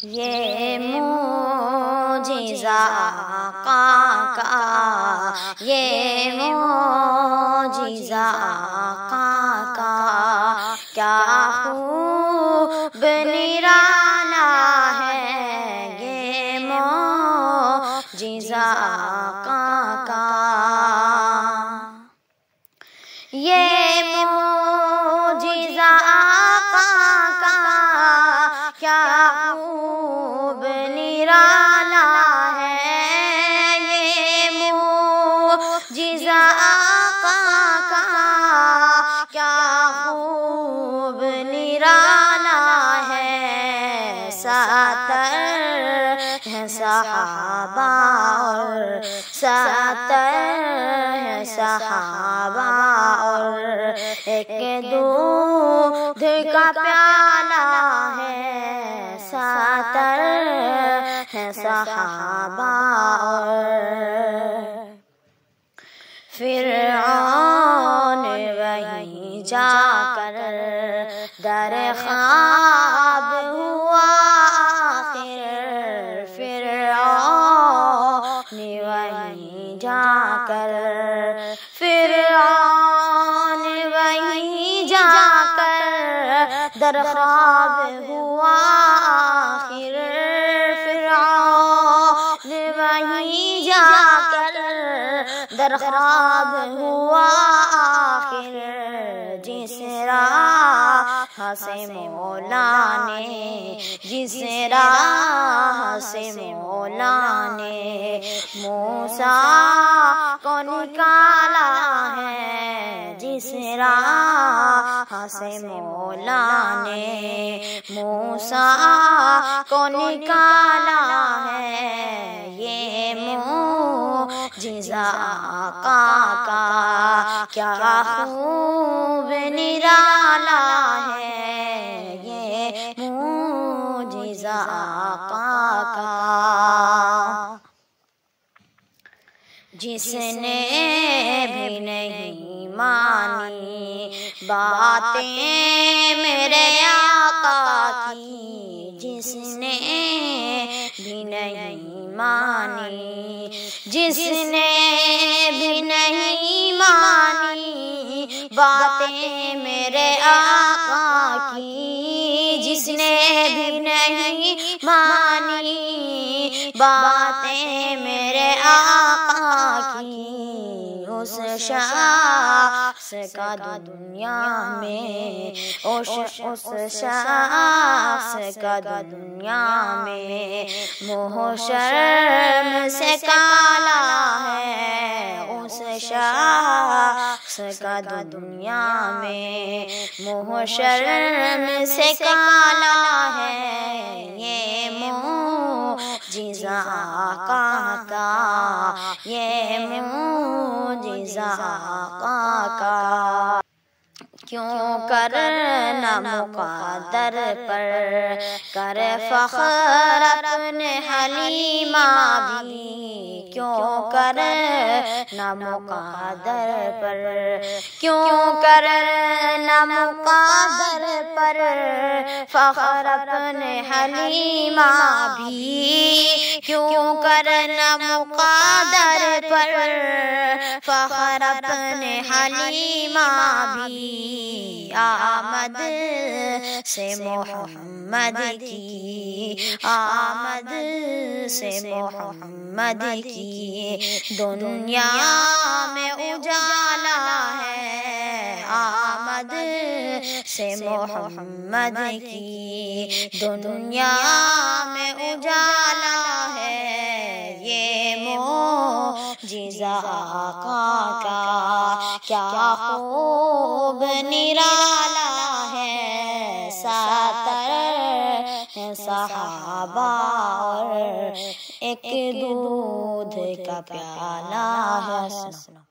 یہ معجزہ آقا کا، یہ معجزہ آقا کا، کیا خوب نرالا ہے یہ معجزہ آقا کا، یہ معجزہ آقا کا، کیا خوب نرالا ہے یہ معجزہ آقا کا، کیا خوب نرالا ہے، ساتر ہے صحابہ اور ساتر ہے صحابہ اور ایک دودھ کا پیالہ ہے، ساتر ہے صحابہ اور فرعون وہیں جا کر در خواب ہوا آخر، فرعون وہیں جا کر، فرعون وہیں جا کر در خواب ہوا آخر، فرعون وہیں جا کر در خواب ہوا آخر، جس راہ سے مولا نے، جس راہ سے مولا نے موسیٰ کو نکالا ہے، جس راہ سے مولا نے موسیٰ کو نکالا ہے، یہ معجزہ آقا کا، کیا خوب نرالا ہے یہ معجزہ آقا کا، جس نے بھی نہیں مانی باتیں میرے آقا کی، جس نے بھی نہیں مانی، جس نے بھی نہیں مانی باتیں میرے آقا کی، جس نے بھی نہیں مانی باتیں میرے آقا کی، اس شخص کا دنیا میں، اس شخص کا دنیا میں محشر سے کالا ہے، اس شخص کا دنیا میں محشر سے کالا ہے، یہ معجزہ آقا کا، یہ معجزہ آقا کا، کیوں کرنا مقدر پر کر فخر اپنے حلیمہ بھی، کیوں کرنا مقدر پر، کیوں کرنا مقدر پر فخر اپنے حلیمہ بھی، کیوں کرنا مقدر پر فخر اپنے حلیمہ بھی، آمد سے محمد کی، آمد سے محمد کی دنیا میں اجالا ہے، آمد سے محمد کی دنیا میں اجالا ہے، یہ معجزہ آقا کا، کیا خوب نرالا ہے، ساتر ہے صحابہ اور ایک دودھ کا پیالہ ہے۔